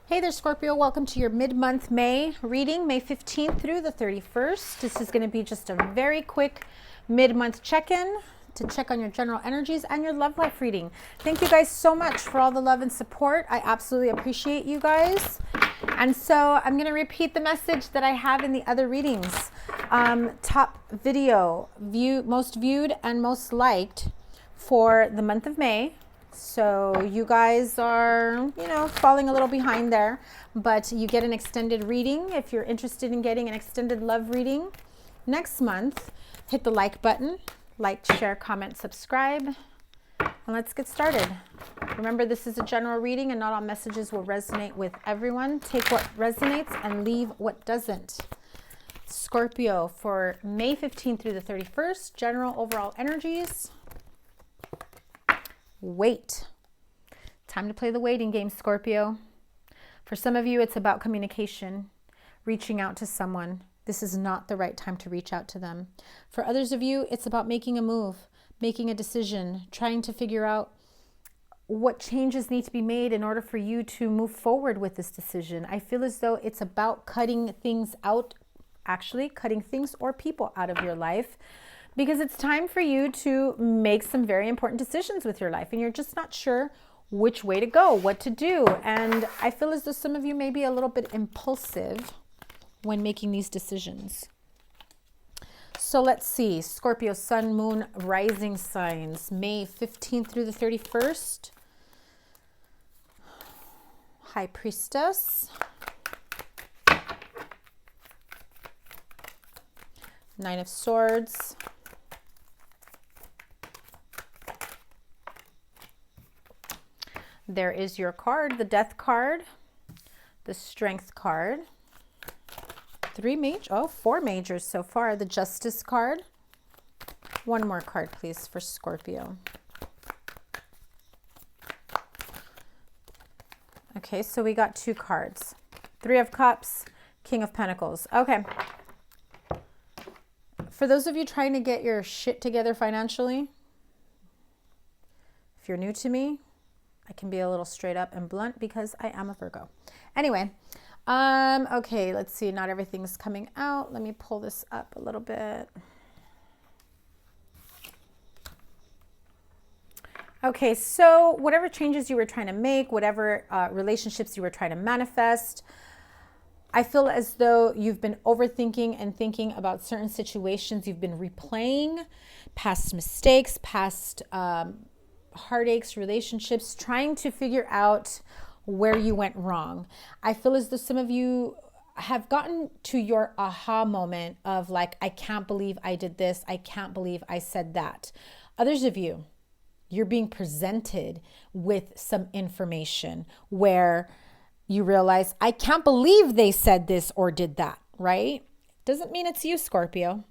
Hey there, Scorpio. Welcome to your mid-month May reading, May 15th through the 31st. This is going to be just a very quick mid-month check-in to check on your general energies and your love life reading. Thank you guys so much for all the love and support. I absolutely appreciate you guys. And so I'm going to repeat the message that I have in the other readings. Top video, most viewed and most liked for the month of May. So you guys are, falling a little behind there, but you get an extended reading. If you're interested in getting an extended love reading next month, hit the like button, like, share, comment, subscribe, and let's get started. Remember, this is a general reading and not all messages will resonate with everyone. Take what resonates and leave what doesn't. Scorpio for May 15th through the 31st, general overall energies. Wait. Time to play the waiting game, Scorpio. For some of you, it's about communication, reaching out to someone. This is not the right time to reach out to them. For others of you, it's about making a move, making a decision, trying to figure out what changes need to be made in order for you to move forward with this decision. I feel as though it's about cutting things out, actually cutting things or people out of your life, because it's time for you to make some very important decisions with your life and you're just not sure which way to go, what to do. And I feel as though some of you may be a little bit impulsive when making these decisions. So let's see, Scorpio, sun, moon, rising signs, May 15th through the 31st. High Priestess. Nine of Swords. There is your card, the Death card, the Strength card, four majors so far, the Justice card. One more card, please, for Scorpio. Okay, so we got two cards. Three of Cups, King of Pentacles. Okay. For those of you trying to get your shit together financially, if you're new to me, I can be a little straight up and blunt because I am a Virgo. Anyway, okay, let's see. Not everything's coming out. Let me pull this up a little bit. Okay, so whatever changes you were trying to make, whatever relationships you were trying to manifest, I feel as though you've been overthinking and thinking about certain situations. You've been replaying past mistakes, past heartaches, relationships, trying to figure out where you went wrong. I feel as though some of you have gotten to your aha moment of like, I can't believe I did this. I can't believe I said that. Others of you, you're being presented with some information where you realize, I can't believe they said this or did that, right? Doesn't mean it's you, Scorpio.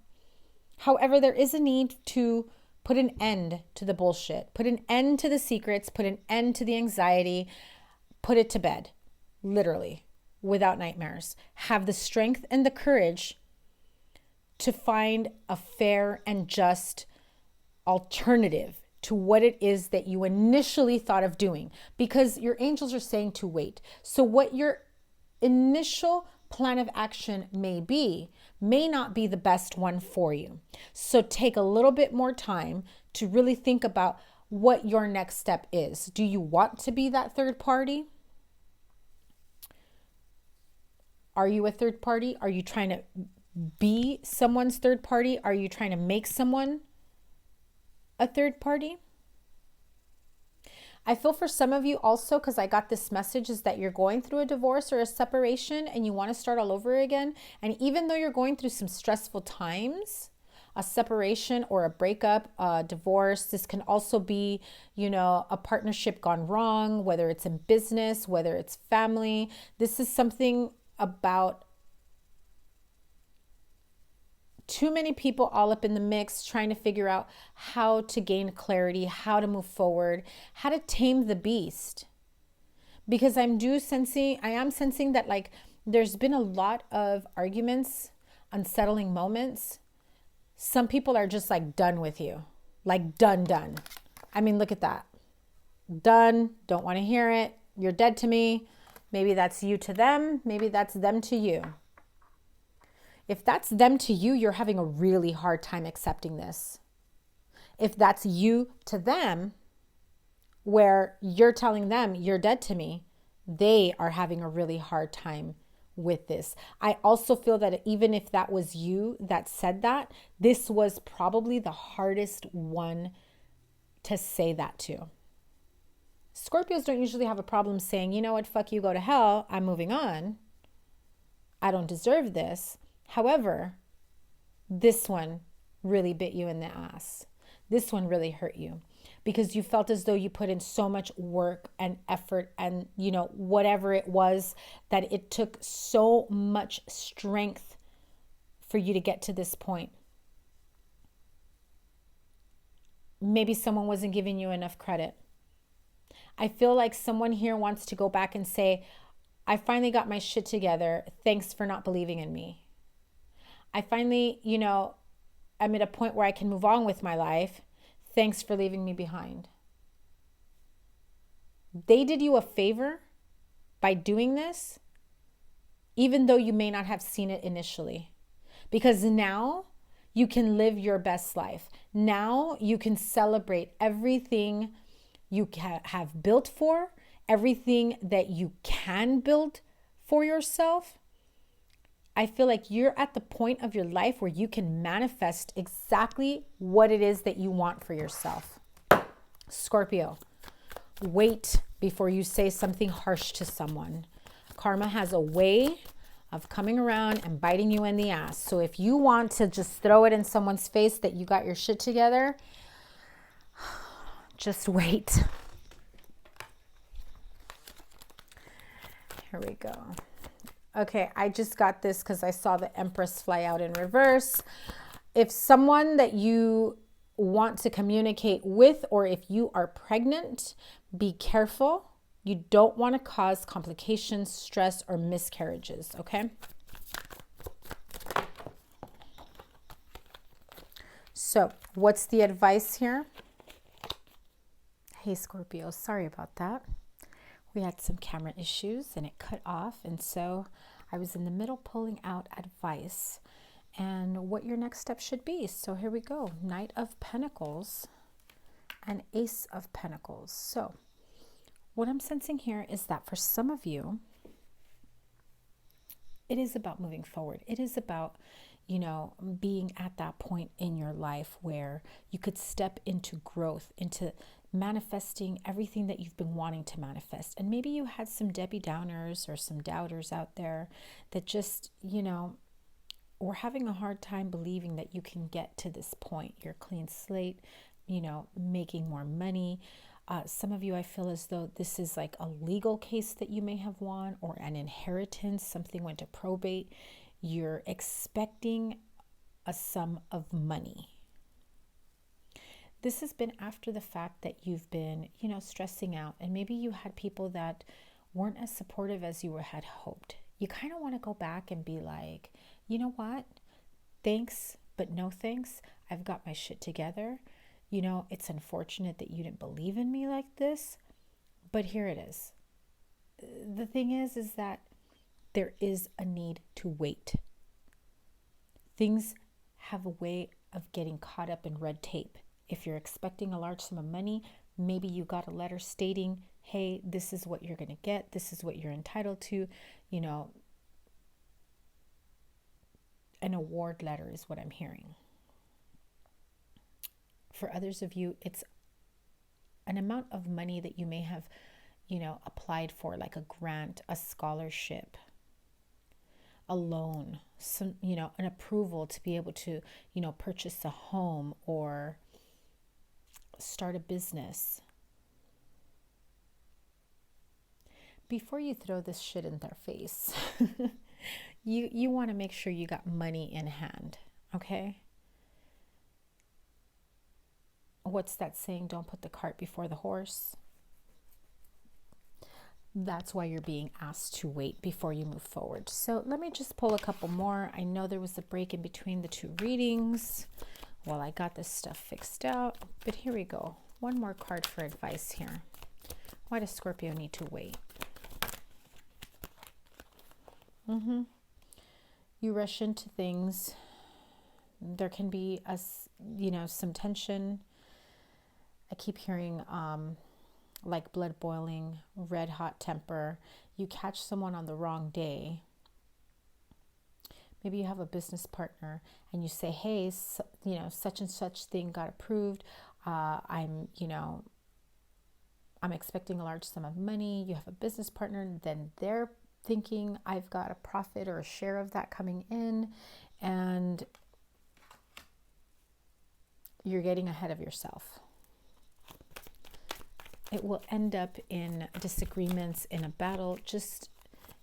However, there is a need to put an end to the bullshit, put an end to the secrets, put an end to the anxiety, put it to bed, literally, without nightmares. Have the strength and the courage to find a fair and just alternative to what it is that you initially thought of doing, because your angels are saying to wait. So what your initial plan of action may not be the best one for you. So take a little bit more time to really think about what your next step is. Do you want to be that third party? Are you a third party? Are you trying to be someone's third party? Are you trying to make someone a third party? I feel for some of you also, because I got this message, is that you're going through a divorce or a separation and you want to start all over again. And even though you're going through some stressful times, a separation or a breakup, a divorce, this can also be, a partnership gone wrong, whether it's in business, whether it's family. This is something about too many people all up in the mix trying to figure out how to gain clarity, how to move forward, how to tame the beast. Because I am sensing that like there's been a lot of arguments, unsettling moments. Some people are just like done with you, like done. I mean, look at that. Done. Don't want to hear it. You're dead to me. Maybe that's you to them. Maybe that's them to you. If that's them to you, you're having a really hard time accepting this. If that's you to them, where you're telling them you're dead to me, they are having a really hard time with this. I also feel that even if that was you that said that, this was probably the hardest one to say that to. Scorpios don't usually have a problem saying, you know what, fuck you, go to hell, I'm moving on. I don't deserve this. However, this one really bit you in the ass. This one really hurt you because you felt as though you put in so much work and effort and, you know, whatever it was, that it took so much strength for you to get to this point. Maybe someone wasn't giving you enough credit. I feel like someone here wants to go back and say, I finally got my shit together. Thanks for not believing in me. I finally, you know, I'm at a point where I can move on with my life. Thanks for leaving me behind. They did you a favor by doing this, even though you may not have seen it initially. Because now you can live your best life. Now you can celebrate everything you have built for, everything that you can build for yourself. I feel like you're at the point of your life where you can manifest exactly what it is that you want for yourself. Scorpio, wait before you say something harsh to someone. Karma has a way of coming around and biting you in the ass. So if you want to just throw it in someone's face that you got your shit together, just wait. Here we go. Okay, I just got this because I saw the Empress fly out in reverse. If someone that you want to communicate with, or if you are pregnant, be careful. You don't want to cause complications, stress, or miscarriages, okay? So, what's the advice here? Hey, Scorpio, sorry about that. We had some camera issues and it cut off, and so I was in the middle pulling out advice and what your next step should be. So here we go. Knight of Pentacles and Ace of Pentacles. So what I'm sensing here is that for some of you, it is about moving forward. It is about, you know, being at that point in your life where you could step into growth, into manifesting everything that you've been wanting to manifest. And maybe you had some Debbie Downers or some doubters out there that just, you know, were having a hard time believing that you can get to this point. You're a clean slate, you know, making more money. Some of you, I feel as though this is like a legal case that you may have won, or an inheritance, something went to probate. You're expecting a sum of money. This has been after the fact that you've been, you know, stressing out, and maybe you had people that weren't as supportive as you had hoped. You kind of want to go back and be like, you know what? Thanks, but no thanks. I've got my shit together. You know, it's unfortunate that you didn't believe in me like this, but here it is. The thing is that there is a need to wait. Things have a way of getting caught up in red tape. If you're expecting a large sum of money, maybe you got a letter stating, hey, this is what you're going to get. This is what you're entitled to. You know, an award letter is what I'm hearing. For others of you, it's an amount of money that you may have, you know, applied for, like a grant, a scholarship, a loan, some, you know, an approval to be able to, you know, purchase a home or start a business. Before you throw this shit in their face, you want to make sure you got money in hand, okay? What's that saying? Don't put the cart before the horse. That's why you're being asked to wait before you move forward. So let me just pull a couple more. I know there was a break in between the two readings while I got this stuff fixed out, but here we go. One more card for advice here. Why does Scorpio need to wait? You rush into things. There can be some tension. I keep hearing like blood boiling, red hot temper. You catch someone on the wrong day. Maybe you have a business partner and you say, hey, such and such thing got approved. I'm expecting a large sum of money. You have a business partner, and then they're thinking, I've got a profit or a share of that coming in, and you're getting ahead of yourself. It will end up in disagreements, in a battle. Just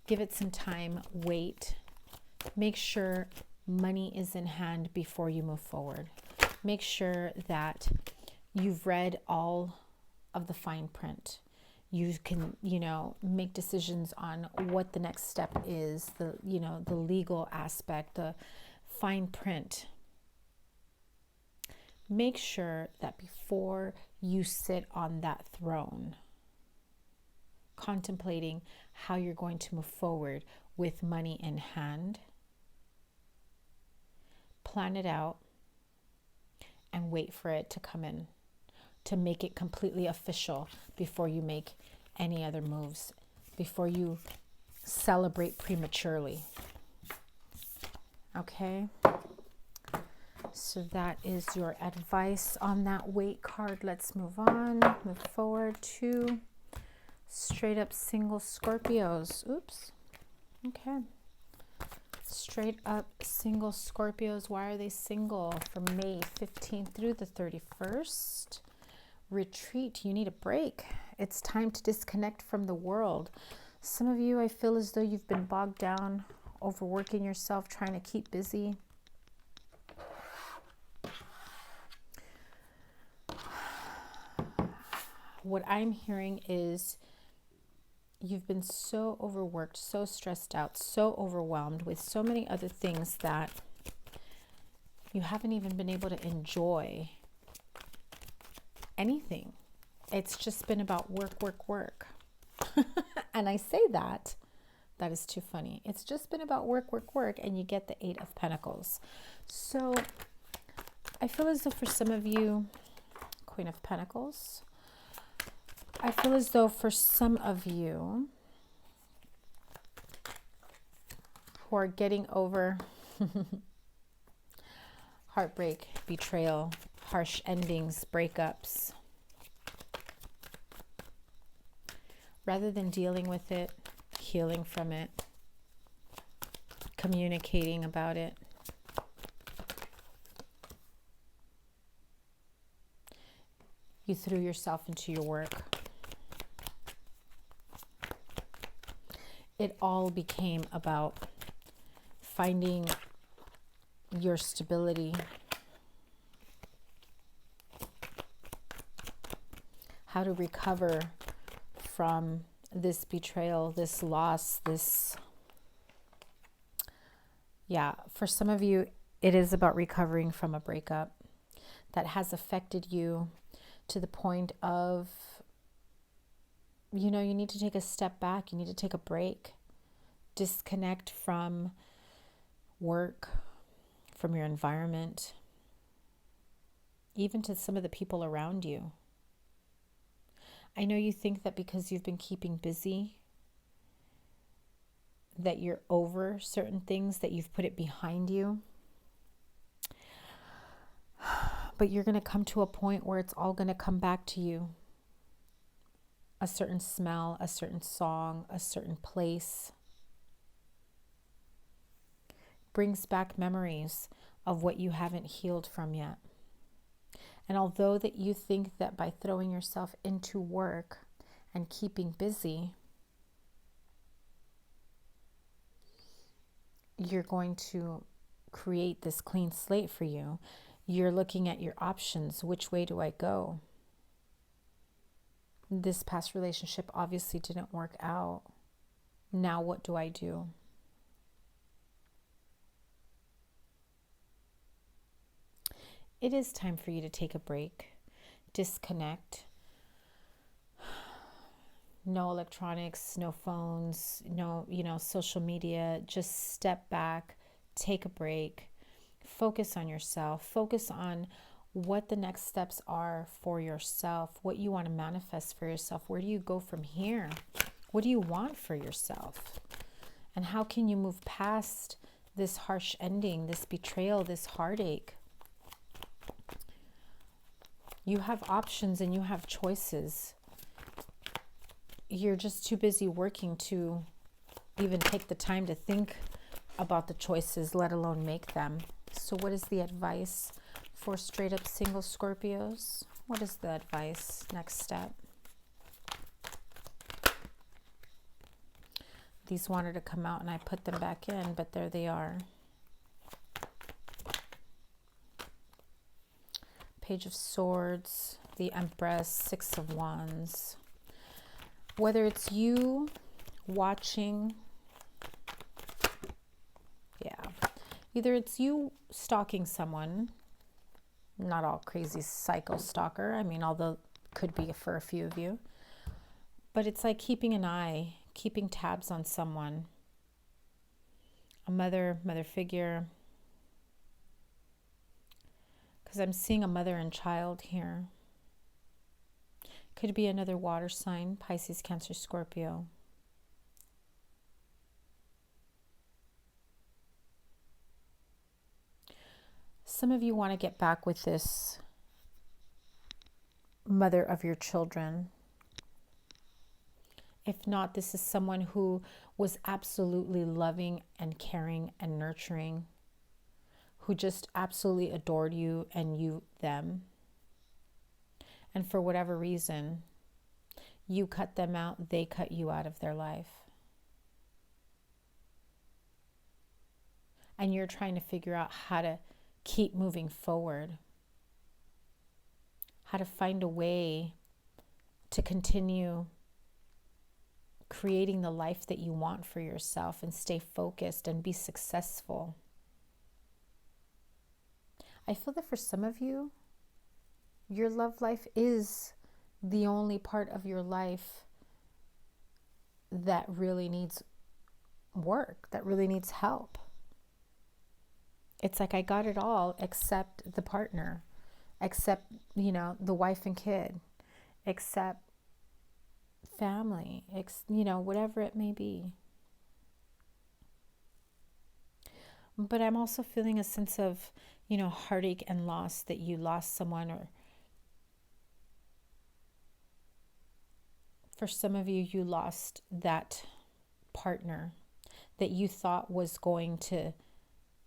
give it some time, wait. Make sure money is in hand before you move forward. Make sure that you've read all of the fine print. You can, make decisions on what the next step is, the legal aspect, the fine print. Make sure that before you sit on that throne, contemplating how you're going to move forward with money in hand, plan it out and wait for it to come in, to make it completely official before you make any other moves, before you celebrate prematurely. Okay? So that is your advice on that wait card. Let's move on, move forward to straight up single Scorpios. Oops. Okay. Straight up single Scorpios. Why are they single? From May 15th through the 31st. Retreat. You need a break. It's time to disconnect from the world. Some of you, I feel as though you've been bogged down, overworking yourself, trying to keep busy. What I'm hearing is you've been so overworked, so stressed out, so overwhelmed with so many other things that you haven't even been able to enjoy anything. It's just been about work, work, work. And I say that is too funny. It's just been about work, work, work, and you get the 8 of Pentacles. So I feel as though for some of you, Queen of Pentacles, I feel as though for some of you who are getting over heartbreak, betrayal, harsh endings, breakups, rather than dealing with it, healing from it, communicating about it, you threw yourself into your work. It all became about finding your stability, how to recover from this betrayal, this loss, for some of you, it is about recovering from a breakup that has affected you to the point of, you need to take a step back. You need to take a break, disconnect from work, from your environment, even to some of the people around you. I know you think that because you've been keeping busy, that you're over certain things, that you've put it behind you. But you're going to come to a point where it's all going to come back to you. A certain smell, a certain song, a certain place brings back memories of what you haven't healed from yet. And although that you think that by throwing yourself into work and keeping busy, you're going to create this clean slate for you, you're looking at your options. Which way do I go? This past relationship obviously didn't work out. Now what do I do? It is time for you to take a break, disconnect, No electronics, no phones, no, social media. Just step back, take a break, focus on yourself, focus on what the next steps are for yourself, what you want to manifest for yourself. Where do you go from here? What do you want for yourself? And how can you move past this harsh ending, this betrayal, this heartache? You have options and you have choices. You're just too busy working to even take the time to think about the choices, let alone make them. So what is the advice for straight up single Scorpios? What is the advice? Next step. These wanted to come out and I put them back in, but there they are. Page of Swords, the Empress, Six of Wands. Whether it's you watching, either it's you stalking someone, not all crazy psycho stalker, I mean, although could be for a few of you, but it's like keeping an eye, keeping tabs on someone, a mother figure, because I'm seeing a mother and child here. Could be another water sign, Pisces, Cancer, Scorpio. Some of you want to get back with this mother of your children. If not, this is someone who was absolutely loving and caring and nurturing, who just absolutely adored you and you them. And for whatever reason, you cut them out, they cut you out of their life. And you're trying to figure out how to keep moving forward, how to find a way to continue creating the life that you want for yourself and stay focused and be successful. I feel that for some of you, your love life is the only part of your life that really needs work, that really needs help. It's like I got it all except the partner, except, the wife and kid, except family, whatever it may be. But I'm also feeling a sense of, heartache and loss, that you lost someone, or for some of you, you lost that partner that you thought was going to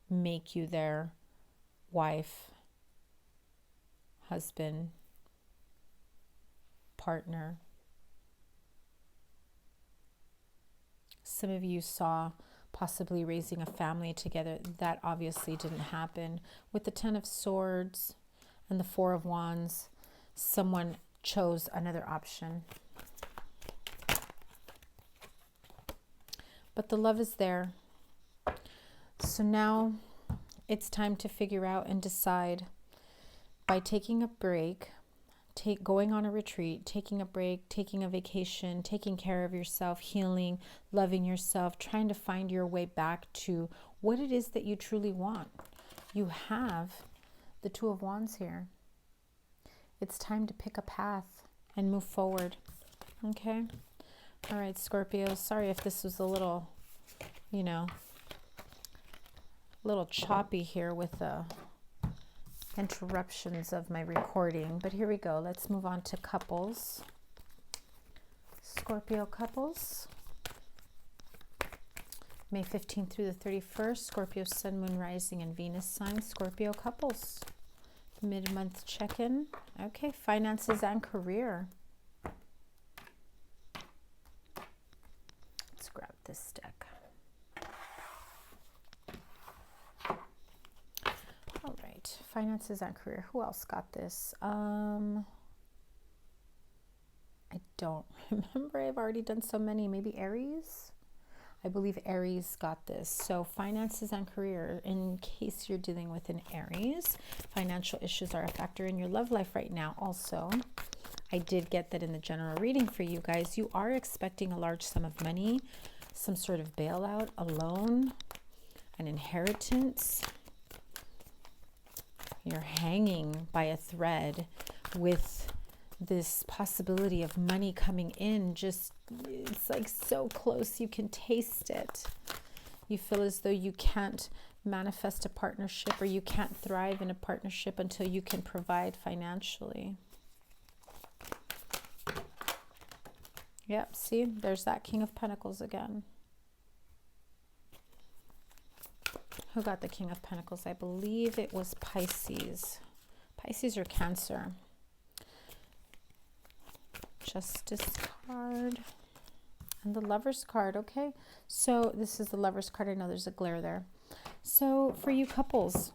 make you their wife, husband, partner. Some of you saw possibly raising a family together. That obviously didn't happen. With the Ten of Swords and the Four of Wands, someone chose another option. But the love is there. So now it's time to figure out and decide, by taking a break, going on a retreat, taking a break, taking a vacation, taking care of yourself, healing, loving yourself, trying to find your way back to what it is that you truly want. You have the Two of Wands here. It's time to pick a path and move forward. Okay? All right, Scorpio. Sorry if this was a little, little choppy here with the interruptions of my recording, but here we go. Let's move on to couples. Scorpio couples, May 15th through the 31st. Scorpio Sun, Moon, Rising, and Venus sign. Scorpio couples, mid-month check-in. Okay, finances and career. Let's grab this deck. Finances and career. Who else got this? I don't remember. I've already done so many. Maybe Aries? I believe Aries got this. So finances and career, in case you're dealing with an Aries, financial issues are a factor in your love life right now also. I did get that in the general reading for you guys. You are expecting a large sum of money, some sort of bailout, a loan, an inheritance. You're hanging by a thread with this possibility of money coming in. Just, it's like so close, you can taste it. You feel as though you can't manifest a partnership, or you can't thrive in a partnership until you can provide financially. Yep, see, there's that King of Pentacles again. Who got the King of Pentacles? I believe it was Pisces. Pisces or Cancer. Justice card. And the Lover's card, okay? So this is the Lover's card. I know there's a glare there. So for you couples,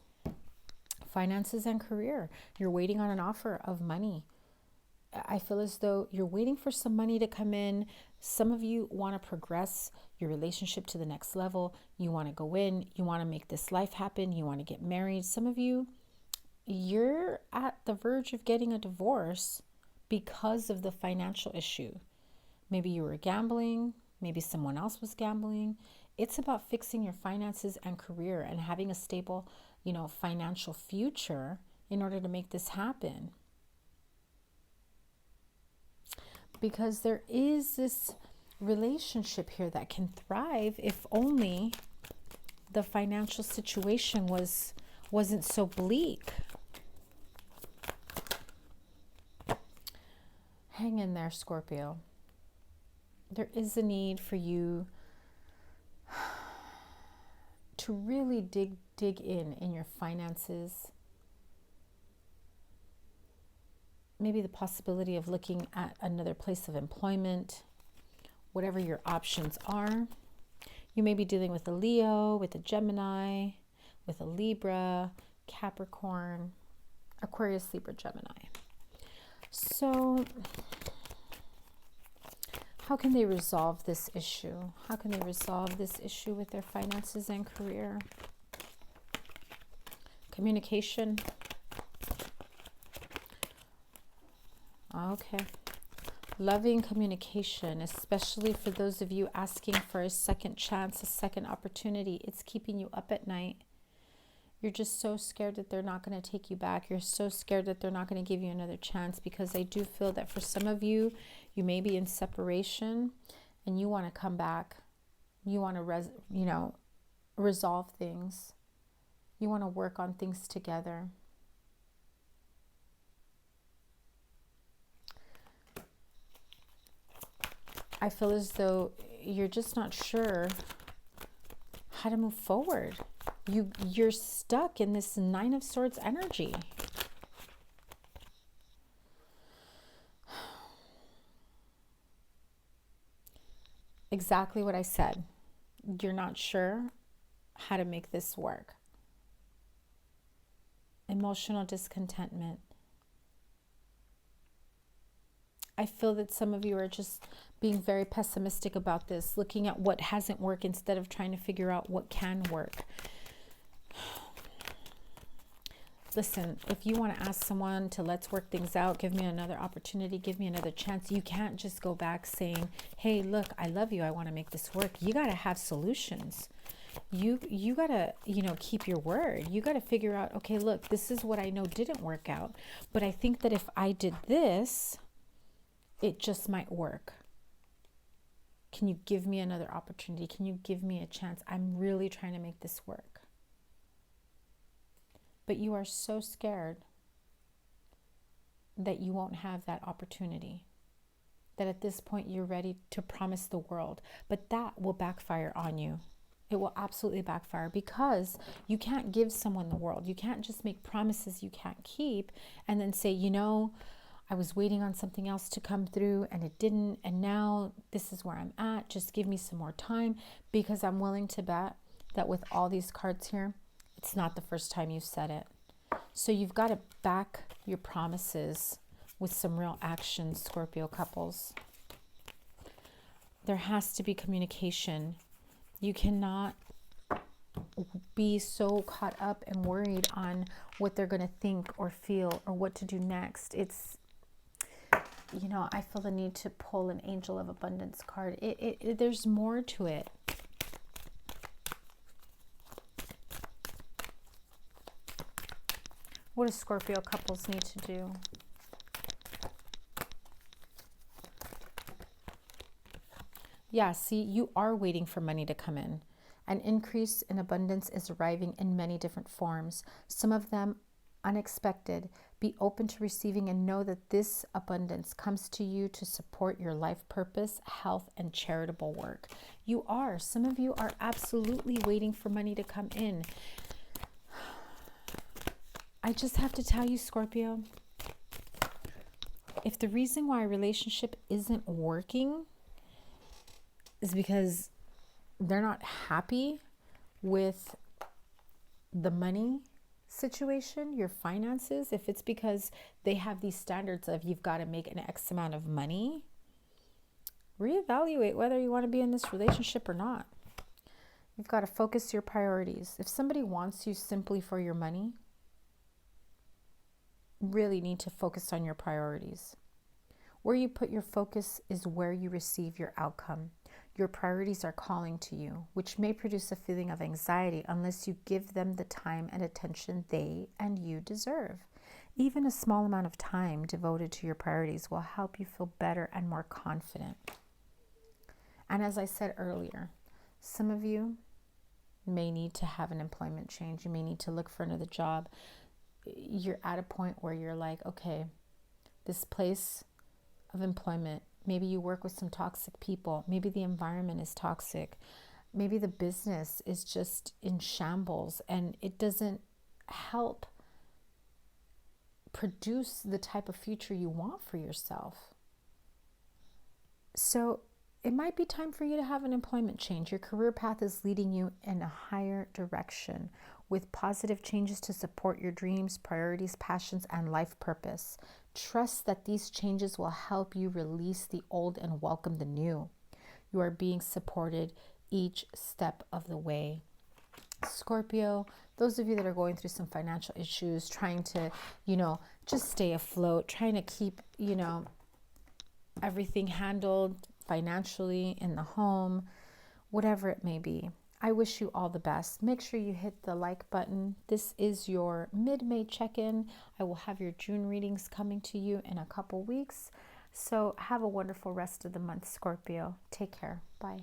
finances and career, you're waiting on an offer of money. I feel as though you're waiting for some money to come in. Some of you want to progress your relationship to the next level. You want to go in. You want to make this life happen. You want to get married. Some of you, you're at the verge of getting a divorce because of the financial issue. Maybe you were gambling. Maybe someone else was gambling. It's about fixing your finances and career and having a stable, financial future in order to make this happen. Because there is this relationship here that can thrive if only the financial situation wasn't so bleak. Hang in there, Scorpio. There is a need for you to really dig in your finances. Maybe the possibility of looking at another place of employment, whatever your options are. You may be dealing with a Leo, with a Gemini, with a Libra, Capricorn, Aquarius, Libra, Gemini. So how can they resolve this issue? How can they resolve this issue with their finances and career? Communication. Okay. Loving communication, especially for those of you asking for a second chance, a second opportunity. It's keeping you up at night. You're just so scared that they're not going to take you back. You're so scared that they're not going to give you another chance, because I do feel that for some of you, you may be in separation and you want to come back. You want to, resolve things. You want to work on things together. I feel as though you're just not sure how to move forward. You're stuck in this Nine of Swords energy. Exactly what I said. You're not sure how to make this work. Emotional discontentment. I feel that some of you are just being very pessimistic about this, looking at what hasn't worked instead of trying to figure out what can work. Listen, if you want to ask someone to let's work things out, give me another opportunity, give me another chance, you can't just go back saying, hey, look, I love you, I want to make this work. You got to have solutions. You got to, keep your word. You got to figure out, okay, look, this is what I know didn't work out, but I think that if I did this, it just might work. Can you give me another opportunity? Can you give me a chance? I'm really trying to make this work. But you are so scared that you won't have that opportunity. That at this point you're ready to promise the world. But that will backfire on you. It will absolutely backfire, because you can't give someone the world. You can't just make promises you can't keep and then say, I was waiting on something else to come through and it didn't, and now this is where I'm at. Just give me some more time, because I'm willing to bet that with all these cards here, it's not the first time you've said it. So you've got to back your promises with some real action, Scorpio couples. There has to be communication. You cannot be so caught up and worried on what they're going to think or feel or what to do next. you know, I feel the need to pull an Angel of Abundance card. There's more to it. What do Scorpio couples need to do? Yeah, see, you are waiting for money to come in. An increase in abundance is arriving in many different forms, some of them unexpected. Be open to receiving and know that this abundance comes to you to support your life purpose, health, and charitable work. You are. Some of you are absolutely waiting for money to come in. I just have to tell you, Scorpio, if the reason why a relationship isn't working is because they're not happy with the money situation, your finances, if it's because they have these standards of you've got to make an X amount of money, reevaluate whether you want to be in this relationship or not. You've got to focus your priorities. If somebody wants you simply for your money, really need to focus on your priorities. Where you put your focus is where you receive your outcome. Your priorities are calling to you, which may produce a feeling of anxiety unless you give them the time and attention they and you deserve. Even a small amount of time devoted to your priorities will help you feel better and more confident. And as I said earlier, some of you may need to have an employment change. You may need to look for another job. You're at a point where you're like, okay, this place of employment, maybe you work with some toxic people. Maybe the environment is toxic. Maybe the business is just in shambles and it doesn't help produce the type of future you want for yourself. So it might be time for you to have an employment change. Your career path is leading you in a higher direction with positive changes to support your dreams, priorities, passions, and life purpose. Trust that these changes will help you release the old and welcome the new. You are being supported each step of the way. Scorpio, those of you that are going through some financial issues, trying to, just stay afloat, trying to keep, everything handled financially in the home, whatever it may be. I wish you all the best. Make sure you hit the like button. This is your mid-May check-in. I will have your June readings coming to you in a couple weeks. So have a wonderful rest of the month, Scorpio. Take care. Bye.